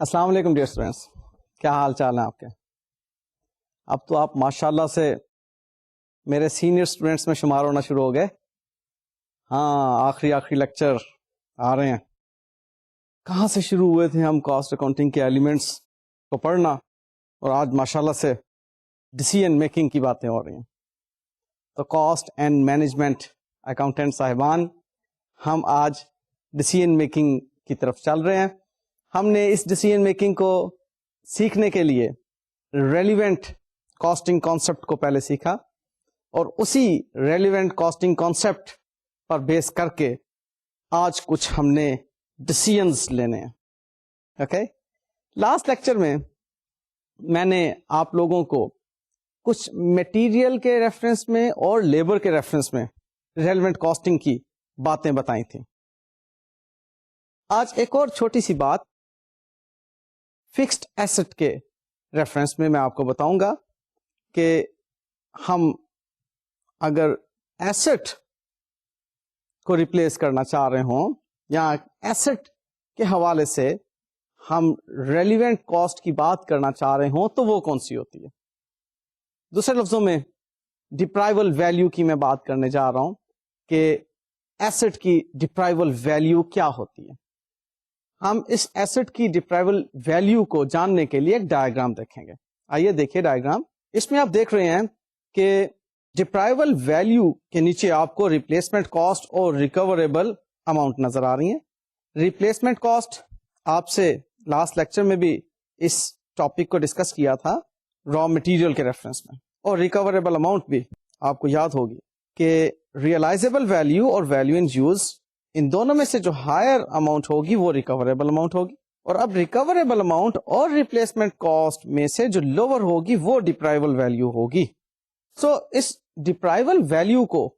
السلام علیکم dear students, کیا حال چال ہیں آپ کے؟ اب تو آپ ماشاءاللہ سے میرے سینئر اسٹوڈینٹس میں شمار ہونا شروع ہو گئے. ہاں، آخری لیکچر آ رہے ہیں. کہاں سے شروع ہوئے تھے ہم کاسٹ اکاؤنٹنگ کے ایلیمنٹس کو پڑھنا، اور آج ماشاءاللہ سے ڈیسیژن میکنگ کی باتیں ہو رہی ہیں. تو کاسٹ اینڈ مینجمنٹ اکاؤنٹنٹ صاحبان، ہم آج ڈیسیژن میکنگ کی طرف چل رہے ہیں. ہم نے اس ڈیسیژن میکنگ کو سیکھنے کے لیے ریلیونٹ کاسٹنگ کانسیپٹ کو پہلے سیکھا، اور اسی ریلیونٹ کاسٹنگ کانسیپٹ پر بیس کر کے آج کچھ ہم نے ڈیسیژنز لینے ہیں. اوکے، لاسٹ لیکچر میں نے آپ لوگوں کو کچھ میٹیریل کے ریفرنس میں اور لیبر کے ریفرنس میں ریلیونٹ کاسٹنگ کی باتیں بتائی تھیں. آج ایک اور چھوٹی سی بات فکسڈ ایسٹ کے ریفرنس میں آپ کو بتاؤں گا کہ ہم اگر ایسٹ کو ریپلیس کرنا چاہ رہے ہوں یا ایسٹ کے حوالے سے ہم ریلیونٹ کاسٹ کی بات کرنا چاہ رہے ہوں تو وہ کون سی ہوتی ہے. دوسرے لفظوں میں ڈپرائیول ویلیو کی میں بات کرنے جا رہا ہوں کہ ایسٹ کی ڈپرائیول ویلیو کیا ہوتی ہے. ہم اس ایسٹ کی ڈپرائیول ویلیو کو جاننے کے لیے ایک ڈائیگرام دیکھیں گے. آئیے دیکھیے ڈائیگرام. اس میں آپ دیکھ رہے ہیں کہ ڈپرائیول ویلیو کے نیچے آپ کو ریپلیسمنٹ کاسٹ اور ریکوریبل اماؤنٹ نظر آ رہی ہیں. ریپلیسمنٹ کاسٹ آپ سے لاسٹ لیکچر میں بھی اس ٹاپک کو ڈسکس کیا تھا را مٹیریل کے ریفرنس میں، اور ریکوریبل اماؤنٹ بھی آپ کو یاد ہوگی کہ ریئلائزیبل ویلیو اور ویلیو ان یوز، ان دونوں میں سے جو ہائر اماؤنٹ ہوگی وہ ریکوریبل اماؤنٹ ہوگی، اور اب ریکوریبل اماؤنٹ اور ریپلیسمنٹ کاسٹ میں سے جو لوور ہوگی وہ ڈپرائیول ویلیو ہوگی. سو اس ڈپرائیول ویلیو کو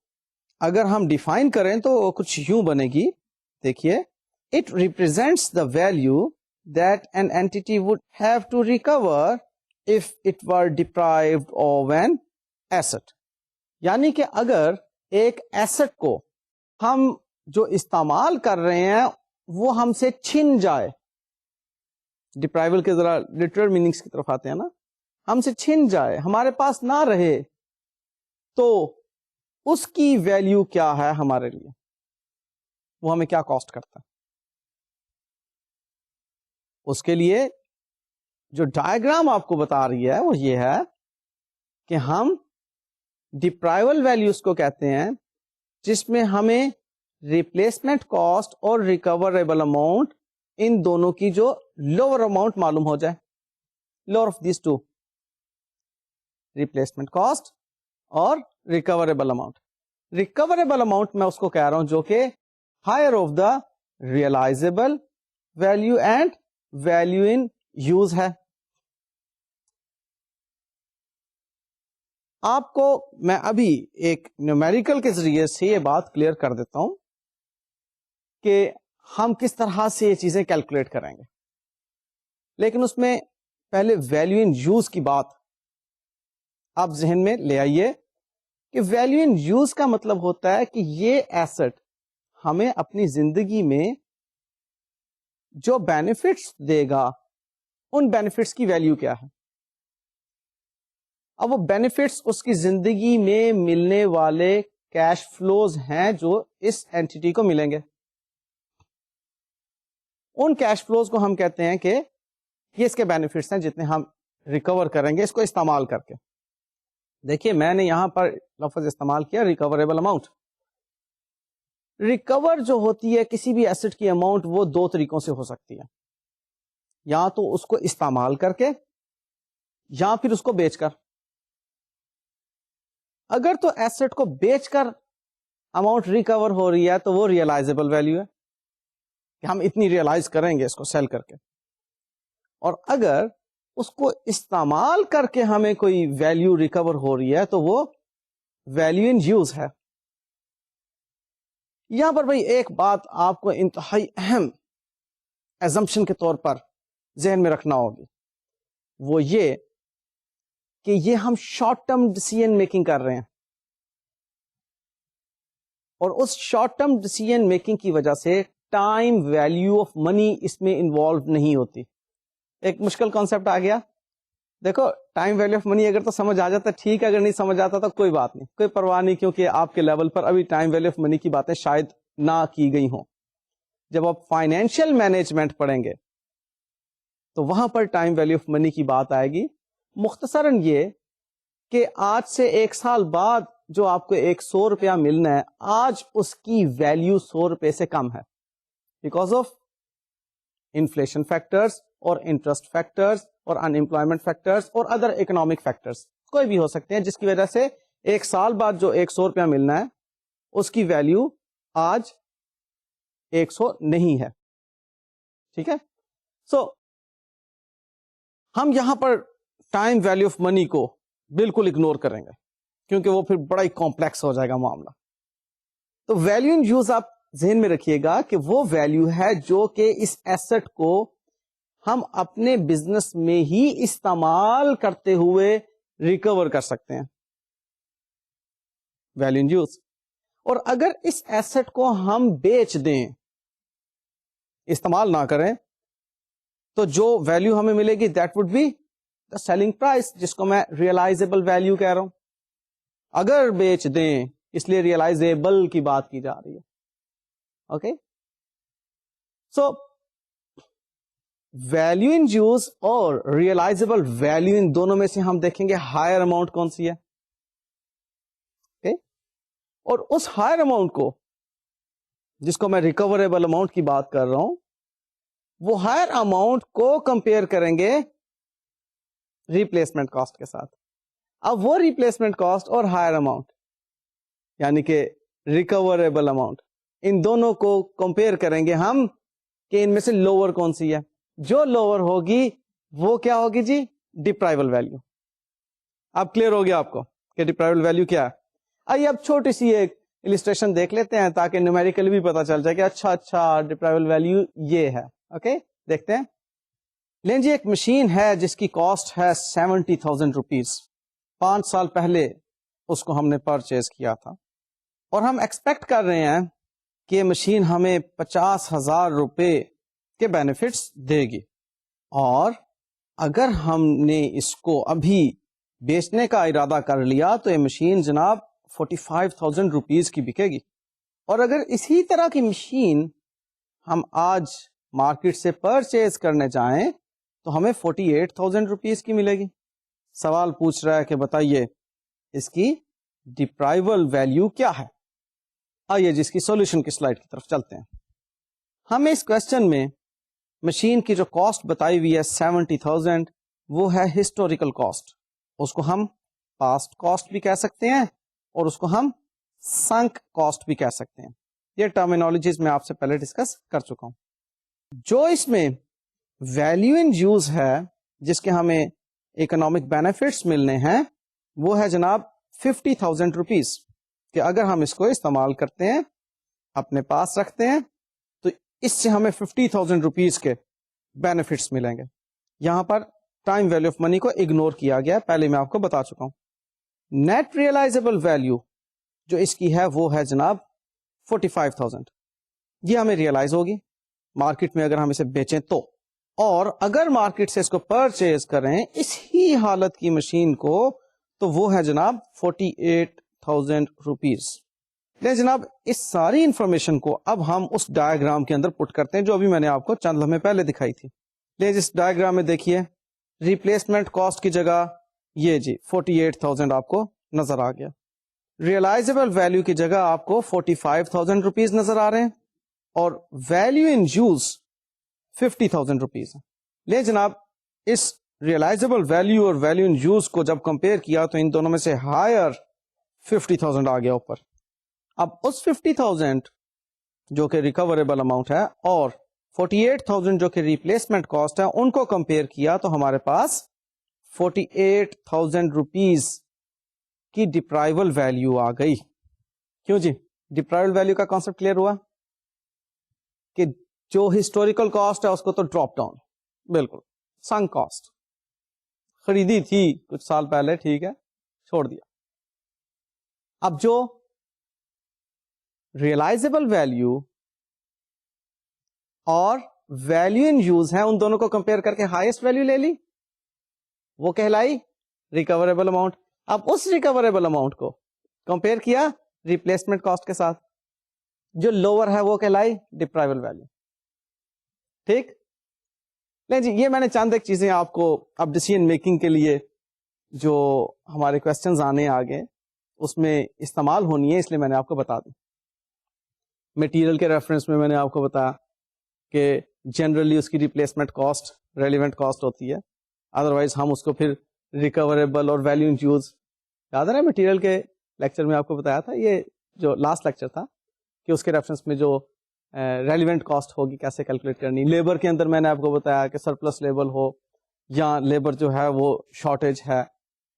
اگر ہم ڈیفائن کریں تو کچھ یوں بنے گی. دیکھیے، it represents the value that an entity would have to recover if it were deprived of an asset. یعنی کہ اگر ایک ایسٹ کو ہم جو استعمال کر رہے ہیں وہ ہم سے چھن جائے، ڈپرائیول کے ذرا لٹرل میننگس کی طرف آتے ہیں نا، ہم سے چھن جائے، ہمارے پاس نہ رہے، تو اس کی ویلیو کیا ہے ہمارے لیے، وہ ہمیں کیا کاسٹ کرتا ہے. اس کے لیے جو ڈائیگرام آپ کو بتا رہی ہے وہ یہ ہے کہ ہم ڈپرائیول ویلیوز کو کہتے ہیں جس میں ہمیں ریپلیسمنٹ کاسٹ اور ریکوریبل اماؤنٹ، ان دونوں کی جو لوور اماؤنٹ معلوم ہو جائے، lower of these two, replacement cost اور ریکوریبل اماؤنٹ. ریکوریبل اماؤنٹ میں اس کو کہہ رہا ہوں جو کہ higher of the realisable value and value in use ہے. آپ کو میں ابھی ایک نیومیریکل کے ذریعے سے یہ بات کلیئر کر دیتا ہوں کہ ہم کس طرح سے یہ چیزیں کیلکولیٹ کریں گے، لیکن اس میں پہلے ویلیو ان یوز کی بات آپ ذہن میں لے آئیے کہ ویلیو ان یوز کا مطلب ہوتا ہے کہ یہ ایسٹ ہمیں اپنی زندگی میں جو بینیفٹس دے گا ان بینیفٹس کی ویلیو کیا ہے. اب وہ بینیفٹس اس کی زندگی میں ملنے والے کیش فلوز ہیں جو اس اینٹی کو ملیں گے. ان کیش فلوز کو ہم کہتے ہیں کہ یہ اس کے بینیفٹس ہیں جتنے ہم ریکور کریں گے اس کو استعمال کر کے. دیکھیے، میں نے یہاں پر لفظ استعمال کیا ریکوریبل اماؤنٹ. ریکور جو ہوتی ہے کسی بھی ایسٹ کی اماؤنٹ وہ دو طریقوں سے ہو سکتی ہے، یا تو اس کو استعمال کر کے یا پھر اس کو بیچ کر. اگر تو ایسٹ کو بیچ کر اماؤنٹ ریکور ہو رہی ہے تو وہ ریئلائزیبل ویلیو ہے کہ ہم اتنی ریئلائز کریں گے اس کو سیل کر کے. اور اگر اس کو استعمال کر کے ہمیں کوئی ویلیو ریکور ہو رہی ہے تو وہ ویلیو ان یوز ہے. یہاں پر بھائی ایک بات آپ کو انتہائی اہم ایزمپشن کے طور پر ذہن میں رکھنا ہوگی، وہ یہ کہ یہ ہم شارٹ ٹرم ڈیسیژن میکنگ کر رہے ہیں، اور اس شارٹ ٹرم ڈیسیژن میکنگ کی وجہ سے ٹائم ویلیو آف منی اس میں انوالو نہیں ہوتی. ایک مشکل کانسیپٹ آ گیا. دیکھو ٹائم ویلیو آف منی اگر تو سمجھ آ جاتا ٹھیک ہے, اگر نہیں سمجھ آتا تو کوئی بات نہیں, کوئی پرواہ نہیں, کیونکہ آپ کے لیول پر ابھی ٹائم ویلیو آف منی کی باتیں شاید نہ کی گئی ہوں. جب آپ فائنینشیل مینجمنٹ پڑھیں گے تو وہاں پر ٹائم ویلیو آف منی کی بات آئے گی. مختصراً یہ کہ آج سے 1 سال بعد جو آپ کو 100 روپیہ ملنا ہے, آج اس کی ویلیو 100 روپے سے کم ہے, بیکاز آف انفلیشن فیکٹرز اور انٹرسٹ فیکٹرز اور ان امپلائمنٹ فیکٹرز اور ادر اکنامک فیکٹرز کوئی بھی ہو سکتے ہیں, جس کی وجہ سے 1 سال بعد جو 100 روپیہ ملنا ہے اس کی ویلیو آج 100 نہیں ہے. ٹھیک ہے, سو ہم یہاں پر ٹائم ویلیو آف منی کو بالکل اگنور کریں گے کیونکہ وہ پھر بڑا ہی کمپلیکس ہو جائے گا معاملہ. تو ویلیو ان یوز آپ ذہن میں رکھیے گا کہ وہ ویلیو ہے جو کہ اس ایسٹ کو ہم اپنے بزنس میں ہی استعمال کرتے ہوئے ریکور کر سکتے ہیں, ویلیو ان یوز. اور اگر اس ایسٹ کو ہم بیچ دیں, استعمال نہ کریں, تو جو ویلیو ہمیں ملے گی that would be the selling price, جس کو میں ریئلائزیبل ویلیو کہہ رہا ہوں. اگر بیچ دیں, اس لیے ریئلائزیبل کی بات کی جا رہی ہے. Okay, so value in use اور ریئلائزیبل ویلیو ان دونوں میں سے ہم دیکھیں گے ہائر اماؤنٹ کون سی ہے. اوکے, اور اس ہائر اماؤنٹ کو جس کو میں ریکوریبل اماؤنٹ کی بات کر رہا ہوں, وہ ہائر اماؤنٹ کو کمپیئر کریں گے ریپلیسمنٹ کاسٹ کے ساتھ. اب وہ ریپلیسمنٹ کاسٹ اور ہائر اماؤنٹ یعنی کہ ریکوریبل اماؤنٹ, ان دونوں کو کمپیئر کریں گے ہم کہ ان میں سے لوور کون سی ہے. جو لوور ہوگی وہ کیا ہوگی جی, ڈپرائیبل ویلیو. اب کلیئر ہو گیا آپ کو کہ ڈپرائیبل ویلیو کیا ہے. آئیے اب چھوٹی سی ایک السٹریشن دیکھ لیتے ہیں تاکہ نیومیریکلی بھی پتا چل جائے کہ اچھا ڈپرائیبل ویلیو یہ ہے. اوکے, دیکھتے ہیں. لیں جی, ایک مشین ہے جس کی کاسٹ ہے 70,000 روپیز. 5 سال پہلے اس کو ہم نے پرچیز کیا تھا, اور ہم ایکسپیکٹ کر رہے ہیں کہ یہ مشین ہمیں 50,000 روپے کے بینیفٹس دے گی, اور اگر ہم نے اس کو ابھی بیچنے کا ارادہ کر لیا تو یہ مشین جناب 45,000 روپیز کی بکے گی. اور اگر اسی طرح کی مشین ہم آج مارکیٹ سے پرچیز کرنے جائیں تو ہمیں 48,000 روپیز کی ملے گی. سوال پوچھ رہا ہے کہ بتائیے اس کی ڈپرائیبل ویلیو کیا ہے. آئیے جس کی سولوشن کی سلائڈ کی طرف چلتے ہیں. ہمیں اس کوشچن میں مشین کی جو کاسٹ بتائی ہوئی ہے 70,000 وہ ہے ہسٹوریکل کاسٹ. اس کو ہم پاسٹ کاسٹ بھی کہہ سکتے ہیں اور اس کو ہم سنک کاسٹ بھی کہہ سکتے ہیں. یہ ٹرمینالوجیز میں آپ سے پہلے ڈسکس کر چکا ہوں. جو اس میں ویلیو ان یوز ہے جس کے ہمیں اکنامک بینیفٹس ملنے ہیں وہ ہے جناب 50,000 روپیز, کہ اگر ہم اس کو استعمال کرتے ہیں, اپنے پاس رکھتے ہیں, تو اس سے ہمیں 50,000 روپیز کے بینیفٹس ملیں گے. یہاں پر ٹائم ویلیو آف منی کو اگنور کیا گیا, پہلے میں آپ کو بتا چکا ہوں. نیٹ ریئلائزیبل ویلیو جو اس کی ہے وہ ہے جناب 45,000. یہ ہمیں ریئلائز ہوگی مارکیٹ میں اگر ہم اسے بیچیں تو, اور اگر مارکیٹ سے اس کو پرچیز کریں اس ہی حالت کی مشین کو تو وہ ہے جناب 48,000 روپیز. جناب اس ساری انفارمیشن کو اب ہم اس ڈائیگرام کے اندر پٹ کرتے ہیں جو ابھی میں نے آپ کو چند لمحے پہلے دکھائی تھی. اس ڈائیگرام میں دیکھیے ریپلیسمنٹ کاسٹ کی جگہ یہ جی 48,000 آپ کو نظر آ گیا. ریئلائزیبل ویلیو کی جگہ آپ کو 45,000 روپیز نظر آ رہے ہیں, اور ویلیو ان یوز 50,000 روپیز. لے جناب اس ریئلائزیبل ویلیو اور ویلیو ان یوز کو جب کمپیئر کیا تو ان دونوں میں سے ہائر 50,000 آ گیا اوپر. اب اس 50,000 جو کہ ریکوریبل اماؤنٹ ہے اور 48,000 جو کہ ریپلیسمنٹ کاسٹ ہے ان کو کمپیئر کیا تو ہمارے پاس 48,000 روپیز کی ڈپرائیبل ویلیو آ گئی. کیوں جی, ڈپرائیبل ویلیو کا کانسیپٹ کلیئر ہوا کہ جو ہسٹوریکل کاسٹ ہے اس کو تو ڈراپ ڈاؤن, بالکل سنک کاسٹ, خریدی تھی کچھ سال پہلے, ٹھیک ہے چھوڑ دیا. اب جو ریئلائزیبل ویلیو اور ویلیو ان یوز ہیں ان دونوں کو کمپیئر کر کے ہائیسٹ ویلیو لے لی, وہ کہلائی ریکوریبل اماؤنٹ. اب اس ریکوریبل اماؤنٹ کو کمپیئر کیا ریپلیسمنٹ کاسٹ کے ساتھ, جو لوور ہے وہ کہلائی ڈپرائیبل ویلیو. ٹھیک, نہیں جی یہ میں نے چند ایک چیزیں آپ کو اب ڈیسیژن میکنگ کے لیے جو ہمارے کوشچنز آنے آگے اس میں استعمال ہونی ہے, اس لیے میں نے آپ کو بتا دوں. مٹیریل کے ریفرنس میں نے آپ کو بتایا کہ جنرلی اس کی ریپلیسمنٹ کاسٹ ریلیونٹ کاسٹ ہوتی ہے, ادروائز ہم اس کو پھر ریکوریبل اور ویلیو ان یوز, یاد ہے نا مٹیریل کے لیکچر میں آپ کو بتایا تھا, یہ جو لاسٹ لیکچر تھا کہ اس کے ریفرنس میں جو ریلیونٹ کاسٹ ہوگی کیسے کیلکولیٹ کرنی. لیبر کے اندر میں نے آپ کو بتایا کہ سرپلس لیبر ہو یا لیبر جو ہے وہ شارٹیج ہے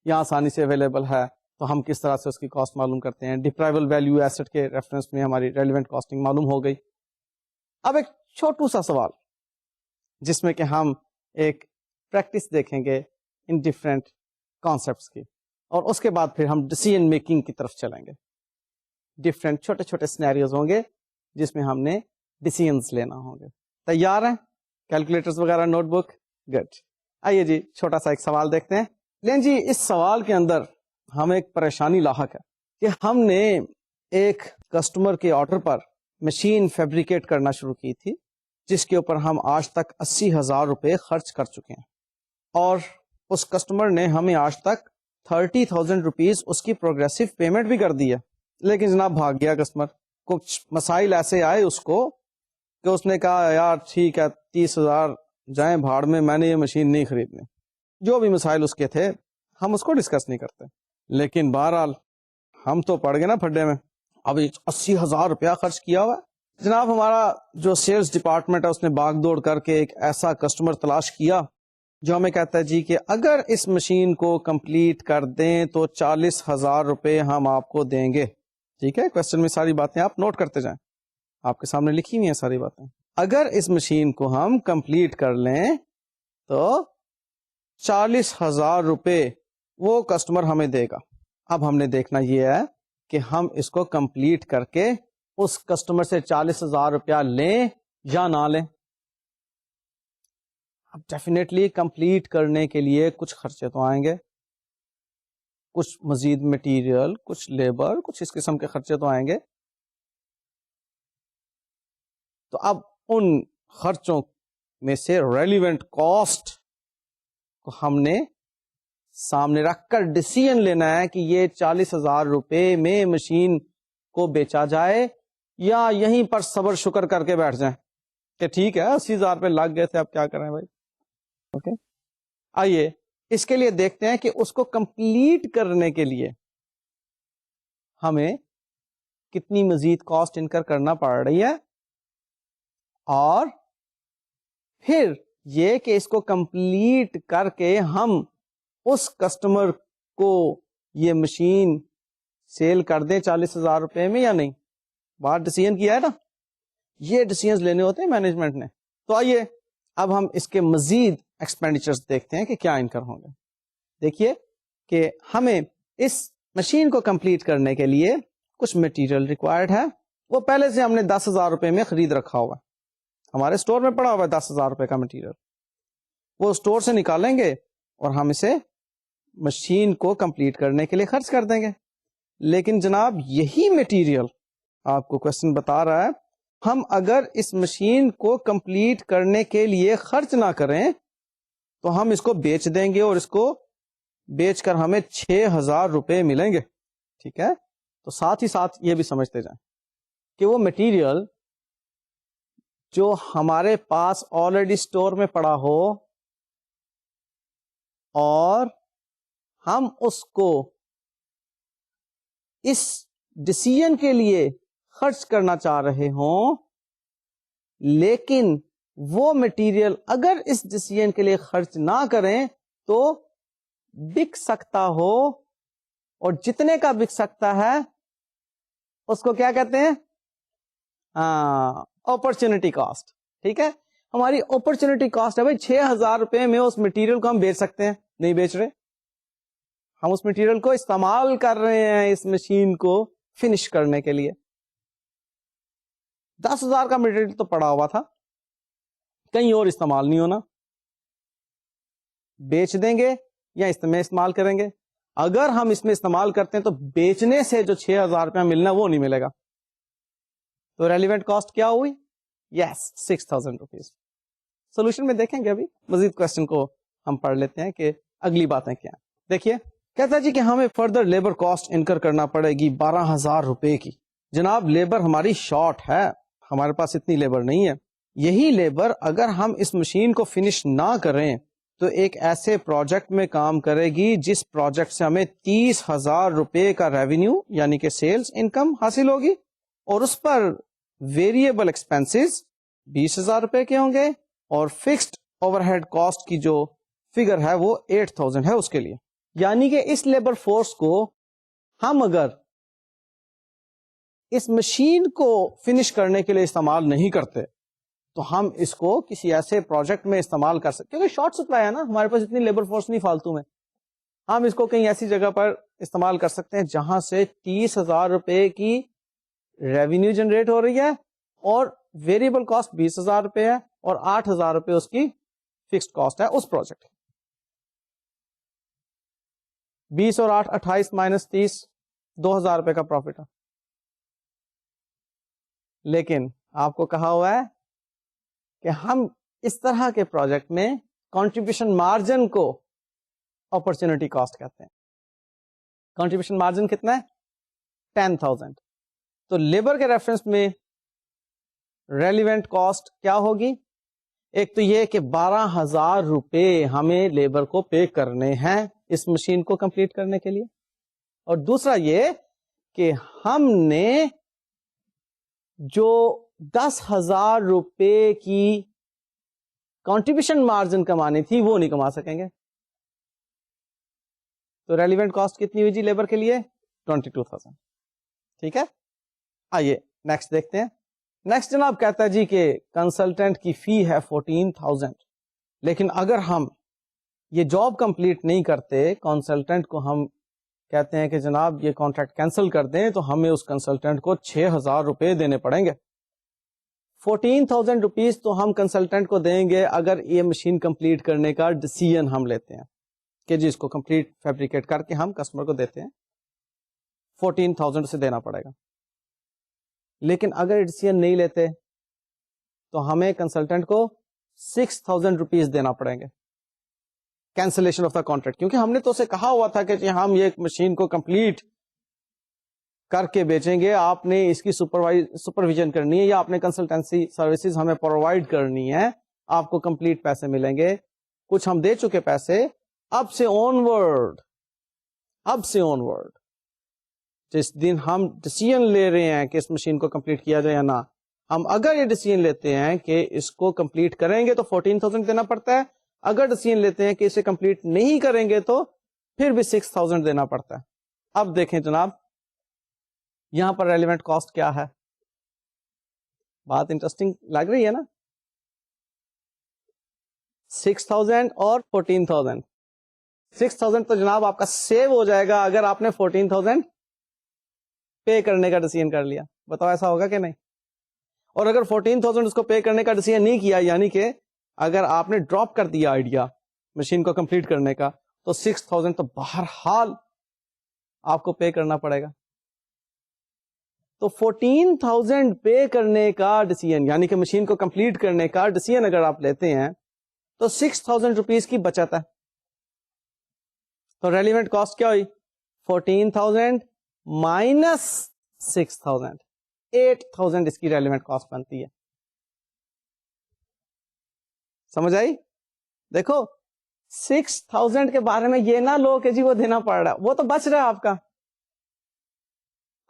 یا آسانی سے اویلیبل ہے تو ہم کس طرح سے اس کی کاسٹ معلوم کرتے ہیں. ڈپرائیبل ویلیو ایسٹ کے ریفرنس میں ہماری ریلیونٹ کاسٹنگ معلوم ہو گئی. اب ایک چھوٹو سا سوال جس میں کہ ہم ایک پریکٹس دیکھیں گے ان ڈفرینٹ کانسیپٹس کی, اور اس کے بعد پھر ہم ڈیسیژن میکنگ کی طرف چلیں گے. ڈفرینٹ چھوٹے چھوٹے سینیریوز ہوں گے جس میں ہم نے ڈیسیژنز لینا ہوں گے. تیار ہیں کیلکولیٹرز وغیرہ, نوٹ بک؟ گڈ. آئیے جی چھوٹا سا ایک سوال دیکھتے ہیں. لیں جی اس سوال کے اندر ہمیں ایک پریشانی لاحق ہے کہ ہم نے ایک کسٹمر کے آرڈر پر مشین فیبریکیٹ کرنا شروع کی تھی جس کے اوپر ہم آج تک 80,000 روپے خرچ کر چکے ہیں, اور اس کسٹمر نے ہمیں آج تک 30,000 روپیز اس کی پروگریسو پیمنٹ بھی کر دی ہے. لیکن جناب بھاگ گیا کسٹمر. کچھ مسائل ایسے آئے اس کو کہ اس نے کہا یار ٹھیک ہے 30,000 جائیں بھاڑ میں نے یہ مشین نہیں خریدنی. جو بھی مسائل اس کے تھے ہم اس کو ڈسکس نہیں کرتے, لیکن بہرحال ہم تو پڑ گئے نا پھڈے میں. ابھی 80,000 روپیہ خرچ کیا ہوا ہے جناب. ہمارا جو سیلز ڈپارٹمنٹ ہے اس نے باغ دوڑ کر کے ایک ایسا کسٹمر تلاش کیا جو ہمیں کہتا ہے جی کہ اگر اس مشین کو کمپلیٹ کر دیں تو 40,000 روپے ہم آپ کو دیں گے. ٹھیک ہے, کوشچن میں ساری باتیں آپ نوٹ کرتے جائیں, آپ کے سامنے لکھی ہوئی ہیں ساری باتیں. اگر اس مشین کو ہم کمپلیٹ کر لیں تو 40,000 روپے وہ کسٹمر ہمیں دے گا. اب ہم نے دیکھنا یہ ہے کہ ہم اس کو کمپلیٹ کر کے اس کسٹمر سے 40,000 روپیہ لیں یا نہ لیں. اب ڈیفینیٹلی کمپلیٹ کرنے کے لیے کچھ خرچے تو آئیں گے, کچھ مزید مٹیریل, کچھ لیبر, کچھ اس قسم کے خرچے تو آئیں گے. تو اب ان خرچوں میں سے ریلیونٹ کاسٹ کو ہم نے سامنے رکھ کر ڈیسیژن لینا ہے کہ یہ 40,000 روپے میں مشین کو بیچا جائے یا یہیں پر صبر شکر کر کے بیٹھ جائیں کہ ٹھیک ہے 80,000 روپے لگ گئے تھے اب کیا کریں بھائی. اوکے, آئیے اس کے لیے دیکھتے ہیں کہ اس کو کمپلیٹ کرنے کے لیے ہمیں کتنی مزید کاسٹ انکر کرنا پڑ رہی ہے, اور پھر یہ کہ اس کو کمپلیٹ کر کے ہم اس کسٹمر کو یہ مشین سیل کر دیں 40,000 روپے میں یا نہیں. بات ڈیسیژن کیا ہے نا, یہ ڈیسیژنز لینے ہوتے ہیں مینجمنٹ نے. تو آئیے اب ہم اس کے مزید ایکسپینڈیچرز دیکھتے ہیں کہ کیا انکر ہوں گے. دیکھیے کہ ہمیں اس مشین کو کمپلیٹ کرنے کے لیے کچھ مٹیریل ریکوائرڈ ہے. وہ پہلے سے ہم نے 10,000 روپے میں خرید رکھا ہوا, ہمارے اسٹور میں پڑا ہوا ہے 10,000 روپے کا مٹیریل. وہ اسٹور سے نکالیں گے اور ہم اسے مشین کو کمپلیٹ کرنے کے لیے خرچ کر دیں گے. لیکن جناب یہی مٹیریل آپ کو کوشچن بتا رہا ہے ہم اگر اس مشین کو کمپلیٹ کرنے کے لیے خرچ نہ کریں تو ہم اس کو بیچ دیں گے, اور اس کو بیچ کر ہمیں 6,000 روپے ملیں گے. ٹھیک ہے, تو ساتھ ہی ساتھ یہ بھی سمجھتے جائیں کہ وہ مٹیریل جو ہمارے پاس آلریڈی اسٹور میں پڑا ہو اور ہم اس کو اس ڈیسیژن کے لیے خرچ کرنا چاہ رہے ہوں, لیکن وہ مٹیریل اگر اس ڈیسیژن کے لیے خرچ نہ کریں تو بک سکتا ہو, اور جتنے کا بک سکتا ہے اس کو کیا کہتے ہیں؟ Opportunity cost. ٹھیک ہے, ہماری اپرچونٹی کاسٹ ہے بھائی 6,000 روپے میں اس مٹیریل کو ہم بیچ سکتے ہیں, نہیں بیچ رہے, ہم اس مٹیریل کو استعمال کر رہے ہیں اس مشین کو فنش کرنے کے لیے. 10,000 کا مٹیریل تو پڑا ہوا تھا, کہیں اور استعمال نہیں ہونا, بیچ دیں گے یا اس میں استعمال کریں گے. اگر ہم اس میں استعمال کرتے ہیں تو بیچنے سے جو 6,000 روپیہ ملنا وہ نہیں ملے گا. تو ریلیونٹ کاسٹ کیا ہوئی؟ یس 6,000 روپیز. سولوشن میں دیکھیں گے, ابھی مزید کوشچن کو ہم پڑھ لیتے ہیں کہ اگلی باتیں کیا ہیں. دیکھیے کہتا ہے جی کہ ہمیں فردر لیبر کاسٹ انکر کرنا پڑے گی 12,000 روپے کی. جناب لیبر ہماری شارٹ ہے, ہمارے پاس اتنی لیبر نہیں ہے. یہی لیبر اگر ہم اس مشین کو فنش نہ کریں تو ایک ایسے پروجیکٹ میں کام کرے گی جس پروجیکٹ سے ہمیں 30,000 روپے کا ریونیو یعنی کہ سیلز انکم حاصل ہوگی, اور اس پر ویریبل ایکسپینسز 20,000 روپے کے ہوں گے, اور فکسڈ اوور ہیڈ کاسٹ کی جو فگر ہے وہ 8,000 ہے اس کے لیے. یعنی کہ اس لیبر فورس کو ہم اگر اس مشین کو فنش کرنے کے لیے استعمال نہیں کرتے تو ہم اس کو کسی ایسے پروجیکٹ میں استعمال کر سکتے, کیونکہ شارٹ سپلائی ہے نا, ہمارے پاس اتنی لیبر فورس نہیں فالتو میں. ہم اس کو کہیں ایسی جگہ پر استعمال کر سکتے ہیں جہاں سے 30,000 روپے کی ریونیو جنریٹ ہو رہی ہے اور ویریبل کاسٹ 20,000 روپے ہے اور 8,000 روپے اس کی فکسڈ کاسٹ ہے اس پروجیکٹ. 20 اور 8 28 مائنس 30 2,000 روپے کا پروفٹ ہے. لیکن آپ کو کہا ہوا ہے کہ ہم اس طرح کے پروجیکٹ میں کنٹریبیوشن مارجن کو اپرچونٹی کاسٹ کہتے ہیں. کنٹریبیوشن مارجن کتنا ہے؟ 10,000. تو لیبر کے ریفرنس میں ریلیونٹ کاسٹ کیا ہوگی؟ ایک تو یہ کہ 12,000 روپے ہمیں لیبر کو پے کرنے ہیں اس مشین کو کمپلیٹ کرنے کے لیے, اور دوسرا یہ کہ ہم نے جو 10,000 روپے کی کنٹریبیوشن مارجن کمانی تھی وہ نہیں کما سکیں گے. تو ریلیونٹ کاسٹ کتنی ہوئی جی لیبر کے لیے؟ 22,000. ٹھیک ہے, آئیے نیکسٹ دیکھتے ہیں. نیکسٹ جناب کہتا ہے جی کہ کنسلٹنٹ کی فی ہے 14,000, لیکن اگر ہم یہ جاب کمپلیٹ نہیں کرتے, کنسلٹنٹ کو ہم کہتے ہیں کہ جناب یہ کانٹریکٹ کینسل کر دیں, تو ہمیں اس کنسلٹنٹ کو 6,000 روپے دینے پڑیں گے. 14,000 روپیز تو ہم کنسلٹنٹ کو دیں گے اگر یہ مشین کمپلیٹ کرنے کا ڈیسیژن ہم لیتے ہیں کہ جی اس کو کمپلیٹ فیبریکیٹ کر کے ہم کسٹمر کو دیتے ہیں, 14,000 اسے دینا پڑے گا. لیکن اگر ڈیسیژن نہیں لیتے تو ہمیں کنسلٹنٹ کو 6,000 روپیز دینا پڑیں گے کینسلیشن آف دا کانٹریکٹ, کیونکہ ہم نے تو اسے کہا ہوا تھا کہ جی ہم یہ مشین کو کمپلیٹ کر کے بیچیں گے, آپ نے اس کی سپرویژن کرنی ہے یا آپ نے کنسلٹنسی سروسز ہمیں پرووائڈ کرنی ہے, آپ کو کمپلیٹ پیسے ملیں گے. کچھ ہم دے چکے پیسے, اب سے آن ورڈ جس دن ہم ڈیسیژن لے رہے ہیں کہ اس مشین کو کمپلیٹ کیا جائے یا نہ, ہم اگر یہ ڈیسیژن لیتے ہیں کہ اس کو کمپلیٹ کریں گے تو 14,000 دینا پڑتا ہے, اگر ڈیسیژن لیتے ہیں کہ اسے کمپلیٹ نہیں کریں گے تو پھر بھی 6,000 دینا پڑتا ہے. اب دیکھیں جناب یہاں پر ریلیونٹ کاسٹ کیا ہے, بات انٹرسٹنگ لگ رہی ہے نا. 6,000 اور 14,000. 6,000 تو جناب آپ کا سیو ہو جائے گا اگر آپ نے 14,000 پے کرنے کا ڈیسیژن کر لیا. بتاؤ ایسا ہوگا کہ نہیں؟ اور اگر 14,000 اس کو پے کرنے کا ڈیسیژن نہیں کیا, یعنی کہ اگر آپ نے ڈراپ کر دیا آئیڈیا مشین کو کمپلیٹ کرنے کا, تو 6,000 تو بہرحال آپ کو پے کرنا پڑے گا. تو 14,000 پے کرنے کا ڈیسیژن یعنی کہ مشین کو کمپلیٹ کرنے کا ڈیسیژن اگر آپ لیتے ہیں تو 6,000 روپیز کی بچت ہے. تو ریلیونٹ کاسٹ کیا ہوئی؟ 14,000 مائنس 6,000, 8,000 اس کی ریلیونٹ کاسٹ بنتی ہے. سمجھ آئی؟ دیکھو 6,000 کے بارے میں یہ نہ لو کہ جی وہ دینا پڑ رہا ہے, وہ تو بچ رہا ہے آپ کا.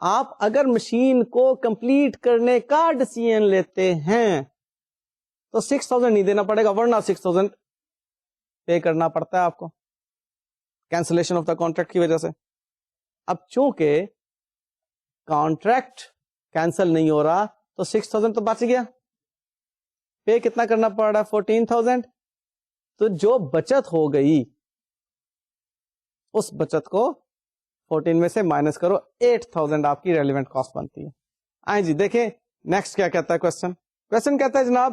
آپ اگر مشین کو کمپلیٹ کرنے کا ڈیسیژن لیتے ہیں تو 6,000 نہیں دینا پڑے گا, ورنہ 6,000 پے کرنا پڑتا ہے آپ کو کینسلیشن آف دا کانٹریکٹ کی وجہ سے. اب چونکہ کانٹریکٹ کینسل نہیں ہو رہا تو 6,000 تو بچ گیا, پے کتنا کرنا پڑ رہا ہے؟ 14,000. تو جو بچت ہو گئی اس بچت کو 14 میں سے مائنس کرو, 8,000 آپ کی ریلیونٹ کاسٹ بنتی ہے. آئیں جی دیکھیں نیکسٹ کیا کہتا ہے کوشچن کہتا ہے جناب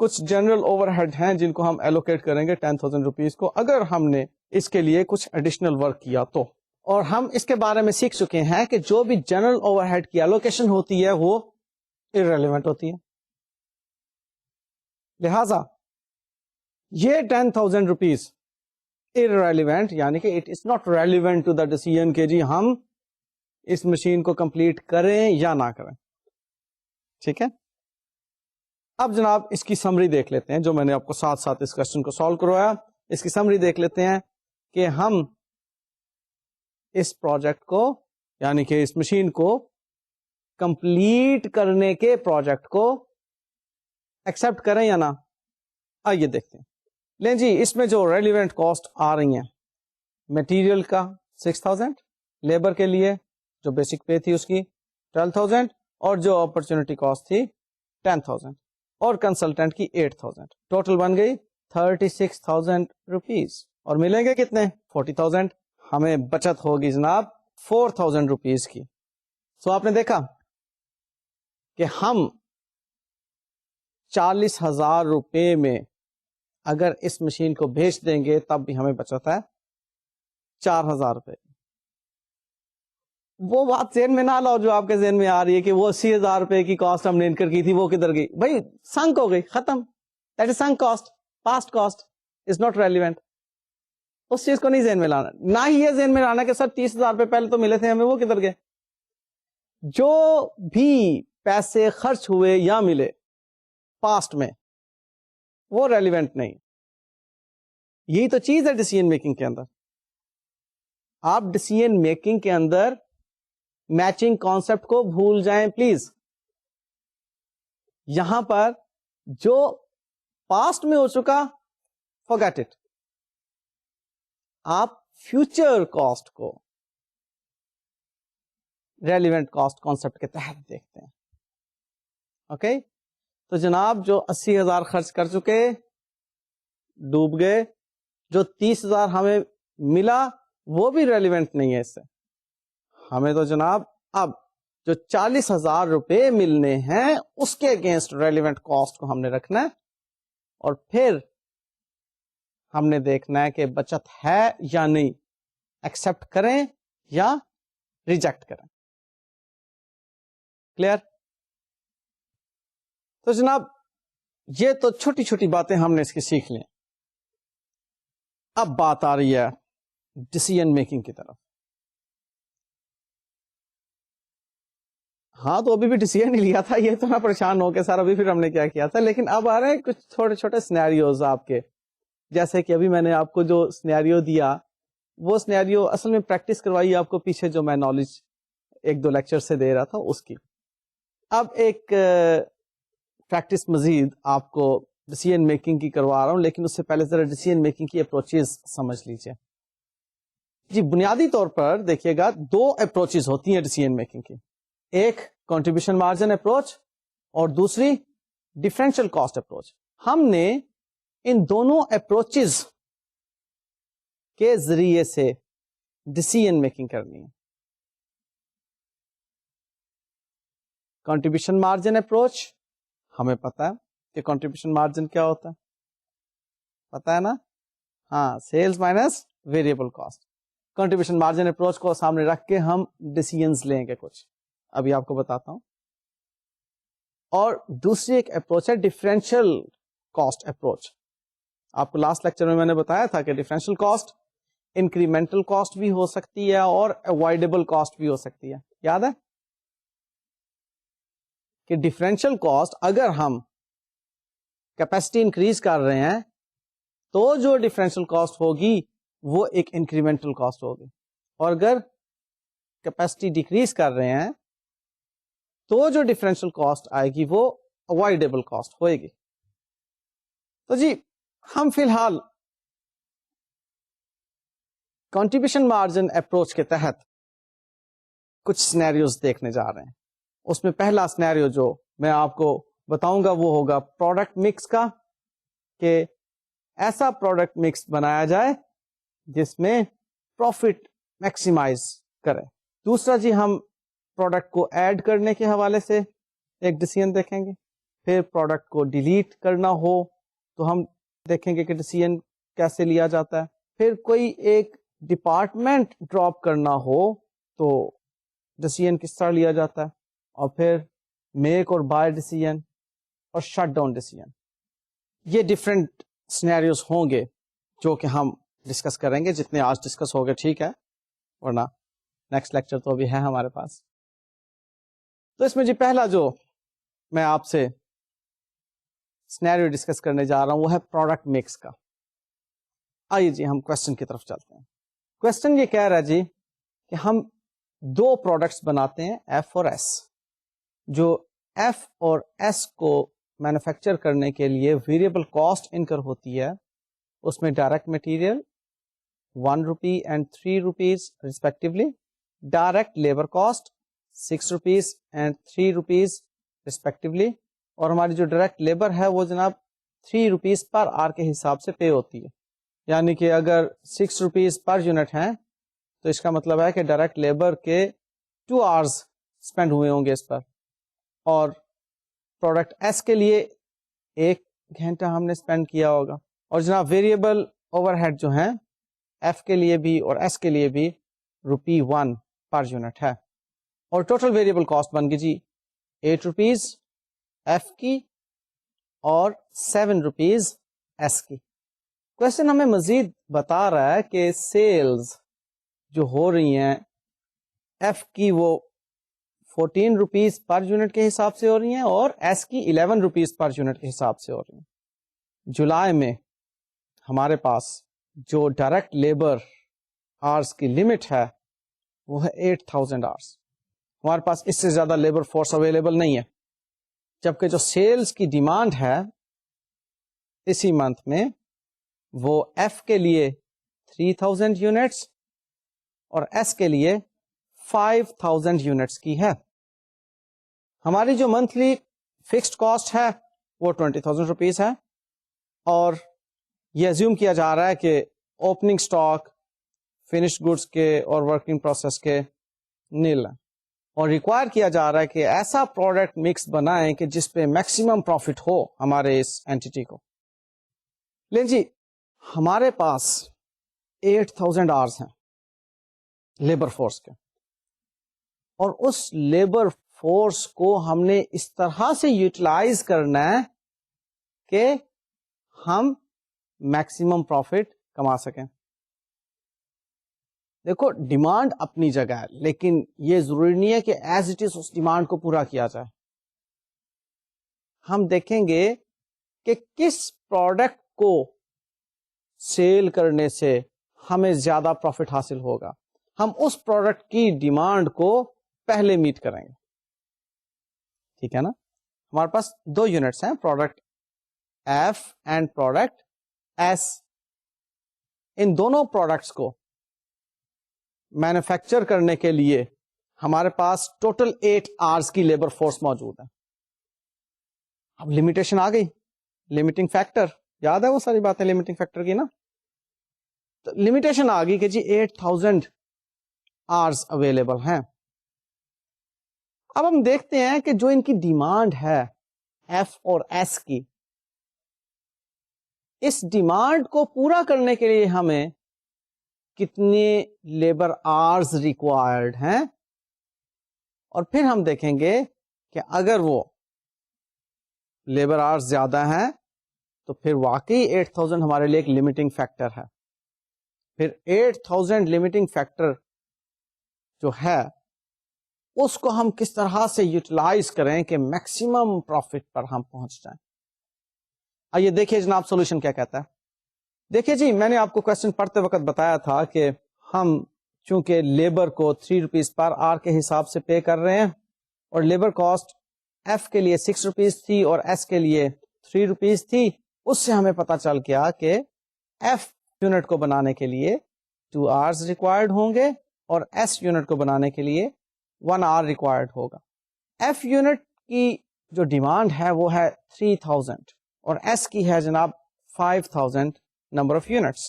کچھ جنرل اوور ہیڈ ہیں جن کو ہم ایلوکیٹ کریں گے 10,000 روپیز کو اگر ہم نے اس کے لیے کچھ ایڈیشنل ورک کیا تو. اور ہم اس کے بارے میں سیکھ چکے ہیں کہ جو بھی جنرل اوور ہیڈ کی ایلوکیشن ہوتی ہے وہ irrelevant ہوتی ہے. لہذا یہ 10,000 روپیز irrelevant یعنی کہ it is not relevant to the decision کہ جی ہم اس مشین کو کمپلیٹ کریں یا نہ کریں. ٹھیک ہے. اب جناب اس کی سمری دیکھ لیتے ہیں جو میں نے آپ کو ساتھ ساتھ اس کوسچن کو سالو کروایا. اس کی سمری دیکھ لیتے ہیں کہ ہم اس پروجیکٹ کو یعنی کہ اس مشین کو کمپلیٹ کرنے کے پروجیکٹ کو ایکسپٹ کریں یا نہ. آئیے دیکھتے ہیں. لیں جی اس میں جو ریلیونٹ کاسٹ آ رہی ہیں مٹیریل کا 6,000, لیبر کے لیے جو بیسک پے تھی اس کی 12,000 اور جو اپرچونٹی کاسٹ تھی 10,000 اور کنسلٹنٹ کی 8,000. ٹوٹل بن گئی 36,000 روپیز اور ملیں گے کتنے 40,000. ہمیں بچت ہوگی جناب 4,000 روپیز کی. سو آپ نے دیکھا کہ ہم 40,000 روپے میں اگر اس مشین کو بھیج دیں گے تب بھی ہمیں بچت ہے 4,000 روپے. وہ بات ذہن میں نہ لاؤ جو آپ کے ذہن میں آ رہی ہے کہ وہ 80,000 روپے کی کاسٹ ہم نے انکر کی تھی وہ کدھر گئی. بھائی سنک ہو گئی, ختم. That is sunk cost. Past cost is not relevant. اس چیز کو نہیں ذہن میں لانا. نہ ہی یہ ذہن میں لانا کہ سر 30,000 روپے پہلے تو ملے تھے ہمیں وہ کدھر گئے. جو بھی پیسے خرچ ہوئے یا ملے پاسٹ میں وہ ریلیونٹ نہیں. یہی تو چیز ہے ڈیسیژن میکنگ کے اندر. آپ ڈیسیژن میکنگ کے اندر میچنگ کانسیپٹ کو بھول جائیں پلیز. یہاں پر جو پاسٹ میں ہو چکا forget it. آپ فیوچر کاسٹ کو ریلیونٹ کاسٹ کانسیپٹ کے تحت دیکھتے ہیں. اوکے تو جناب جو 80,000 خرچ کر چکے ڈوب گئے, جو 30,000 ہمیں ملا وہ بھی ریلیونٹ نہیں ہے اس سے. ہمیں تو جناب اب جو 40,000 روپے ملنے ہیں اس کے اگینسٹ ریلیونٹ کاسٹ کو ہم نے رکھنا ہے اور پھر ہم نے دیکھنا ہے کہ بچت ہے یا نہیں, ایکسپٹ کریں یا ریجیکٹ کریں. کلیئر؟ تو جناب یہ تو چھوٹی چھوٹی باتیں ہم نے اس کی سیکھ لیں. اب بات آ رہی ہے ڈیسیژن میکنگ کی طرف. ہاں تو ابھی بھی ڈیسیژن نہیں لیا تھا, یہ تو میں پریشان ہو کے سر ابھی پھر ہم نے کیا کیا تھا, لیکن اب آ رہے ہیں کچھ چھوٹے چھوٹے سینیریوز آپ کے. جیسے کہ ابھی میں نے آپ کو جو سینیریو دیا وہ سینیریو اصل میں پریکٹس کروائی آپ کو پیچھے جو میں نالج 1-2 لیکچر سے دے رہا تھا اس کی. اب ایک پریکٹس مزید آپ کو ڈیسیژن میکنگ کی کروا رہا ہوں, لیکن اس سے پہلے ذرا ڈیسیژن میکنگ کی اپروچز سمجھ لیجیے. جی بنیادی طور پر دیکھیے گا 2 اپروچز ہوتی ہیں ڈیسیژن میکنگ کی. ایک کنٹریبیوشن مارجن اپروچ اور دوسری ڈفرینشیل کاسٹ اپروچ. ہم نے ان دونوں اپروچز کے ذریعے سے ڈیسیژن میکنگ کرنی ہے. کنٹریبیوشن مارجن اپروچ ہمیں پتا ہے کہ کنٹریبیوشن مارجن کیا ہوتا ہے, پتا ہے نا؟ ہاں, sales minus variable cost. Contribution margin approach کو سامنے رکھ کے ہم ڈیسیژنز لیں گے کچھ, ابھی آپ کو بتاتا ہوں. اور دوسری ایک اپروچ ہے ڈفرینشیل کاسٹ اپروچ. آپ کو لاسٹ لیکچر میں نے بتایا تھا کہ ڈفرینشیل کاسٹ انکریمنٹل کاسٹ بھی ہو سکتی ہے اور اوائڈیبل کاسٹ بھی ہو سکتی ہے. یاد ہے کہ ڈفرینشیل کاسٹ اگر ہم کیپیسٹی انکریز کر رہے ہیں تو جو ڈفرینشیل کاسٹ ہوگی وہ ایک انکریمنٹل کاسٹ ہوگی, اور اگر کیپیسٹی ڈیکریز کر رہے ہیں تو جو ڈفرینشیل کاسٹ آئے گی وہ اوائڈیبل کاسٹ ہوئے گی. تو جی ہم فی الحال کنٹریبیوشن مارجن اپروچ کے تحت کچھ سینیریوز دیکھنے جا رہے ہیں. اس میں پہلا سینیریو جو میں آپ کو بتاؤں گا وہ ہوگا پروڈکٹ مکس کا, کہ ایسا پروڈکٹ مکس بنایا جائے جس میں پروفٹ میکسیمائز کرے. دوسرا جی ہم پروڈکٹ کو ایڈ کرنے کے حوالے سے ایک ڈیسیژن دیکھیں گے. پھر پروڈکٹ کو ڈیلیٹ کرنا ہو تو ہم دیکھیں گے کہ ڈیسیژن کیسے لیا جاتا ہے. پھر کوئی ایک ڈپارٹمنٹ ڈراپ کرنا ہو تو ڈیسیژن کس طرح لیا جاتا ہے. اور پھر میک اور بائی ڈیسیژن اور شٹ ڈاؤن ڈیسیژن. یہ ڈفرینٹ سینیریوز ہوں گے جو کہ ہم ڈسکس کریں گے. جتنے آج ڈسکس ہو گئے ٹھیک ہے, ورنہ نیکسٹ لیکچر تو ابھی ہے ہمارے پاس. تو اس میں جی پہلا جو میں آپ سے سینیریو ڈسکس کرنے جا رہا ہوں وہ ہے پروڈکٹ مکس کا. آئیے جی ہم کوشچن کی طرف چلتے ہیں. کوشچن یہ کہہ رہا ہے جی کہ ہم دو پروڈکٹس بناتے ہیں ایف اور ایس. جو ایف اور ایس کو مینوفیکچر کرنے کے لیے ویریبل کاسٹ انکر ہوتی ہے, اس میں direct material 1 rupee and 3 rupees respectively, direct labour cost 6 rupees and 3 rupees respectively, اور ہماری جو ڈائریکٹ لیبر ہے وہ جناب 3 روپیز پر آر کے حساب سے پے ہوتی ہے. یعنی کہ اگر 6 روپیز پر یونٹ ہیں تو اس کا مطلب ہے کہ ڈائریکٹ لیبر کے 2 آورز اسپینڈ ہوئے ہوں گے اس پر, اور پروڈکٹ ایس کے لیے 1 گھنٹہ ہم نے اسپینڈ کیا ہوگا. اور جناب ویریبل اوور ہیڈ جو ہیں ایف کے لیے بھی اور ایس کے لیے بھی ₹1 پر یونٹ ہے. اور ٹوٹل ویریبل کاسٹ بن گئی جی 8 روپیز ایف کی اور 7 روپیز ایس کی. کوشچن ہمیں مزید بتا رہا ہے کہ سیلز جو ہو رہی ہیں ایف کی وہ 14 روپیز پر یونٹ کے حساب سے ہو رہی ہیں اور ایس کی 11 روپیز پر یونٹ کے حساب سے ہو رہی ہیں. جولائی میں ہمارے پاس جو ڈائریکٹ لیبر آرز کی لمٹ ہے وہ ہے 8000 آرز. ہمارے پاس اس سے زیادہ لیبر فورس اویلیبل نہیں ہے, جبکہ جو سیلز کی ڈیمانڈ ہے اسی منتھ میں وہ ایف کے لیے 3000 یونٹس اور ایس کے لیے 5000 یونٹس کی ہے. ہماری جو منتھلی فکسڈ کاسٹ ہے وہ 20,000 روپیز ہے, اور یہ ایزیوم کیا جا رہا ہے کہ اوپننگ سٹاک فنشڈ گڈس کے اور ورکنگ پروسیس کے نیل ہیں, اور ریکوائر کیا جا رہا ہے کہ ایسا پروڈکٹ مکس بنائیں کہ جس پہ میکسیمم پروفٹ ہو ہمارے اس اینٹی کو. لیکن جی ہمارے پاس 8000 آورز ہیں لیبر فورس کے, اور اس لیبر فورس کو ہم نے اس طرح سے یوٹیلائز کرنا ہے کہ ہم میکسیمم پروفٹ کما سکیں. دیکھو ڈیمانڈ اپنی جگہ ہے, لیکن یہ ضروری نہیں ہے کہ ایز اٹ از اس ڈیمانڈ کو پورا کیا جائے. ہم دیکھیں گے کہ کس پروڈکٹ کو سیل کرنے سے ہمیں زیادہ پروفٹ حاصل ہوگا. ہم اس پروڈکٹ کی ڈیمانڈ کو پہلے میٹ کریں گے, ٹھیک ہے نا. ہمارے پاس 2 یونٹس ہیں, product F and product S. ان دونوں پروڈکٹس کو مینوفیکچر کرنے کے لیے ہمارے پاس ٹوٹل 8 آورز کی لیبر فورس موجود ہے. اب لمیٹیشن آ گئی, لمیٹنگ فیکٹر یاد ہے وہ ساری باتیں لمیٹنگ فیکٹر کی نا. تو لمیٹیشن آ گئی کہ جی 8000 آورز اویلیبل ہیں. اب ہم دیکھتے ہیں کہ جو ان کی ڈیمانڈ ہے ایف اور ایس کی, اس ڈیمانڈ کو پورا کرنے کے لیے ہمیں کتنے لیبر آورز ریکوائرڈ ہیں, اور پھر ہم دیکھیں گے کہ اگر وہ لیبر آورز زیادہ ہیں تو پھر واقعی 8000 ہمارے لیے ایک لمیٹنگ فیکٹر ہے. پھر 8000 لمیٹنگ فیکٹر جو ہے اس کو ہم کس طرح سے یوٹیلائز کریں کہ میکسیمم پروفٹ پر ہم پہنچ جائیں. آئیے دیکھیے جناب سولوشن کیا کہتا ہے. دیکھیے جی میں نے آپ کو کوشچن پڑھتے وقت بتایا تھا کہ ہم چونکہ لیبر کو 3 روپیز پر آر کے حساب سے پے کر رہے ہیں, اور لیبر کاسٹ ایف کے لیے 6 روپیز تھی اور ایس کے لیے 3 روپیز تھی. اس سے ہمیں پتا چل گیا کہ ایف یونٹ کو بنانے کے لیے 2 آورز ریکوائرڈ ہوں گے اور ایس یونٹ کو بنانے کے لیے 1 آور ریکوائرڈ ہوگا. ایف یونٹ کی جو ڈیمانڈ ہے وہ ہے 3000 اور ایس کی ہے جناب 5000 نمبر آف یونٹس.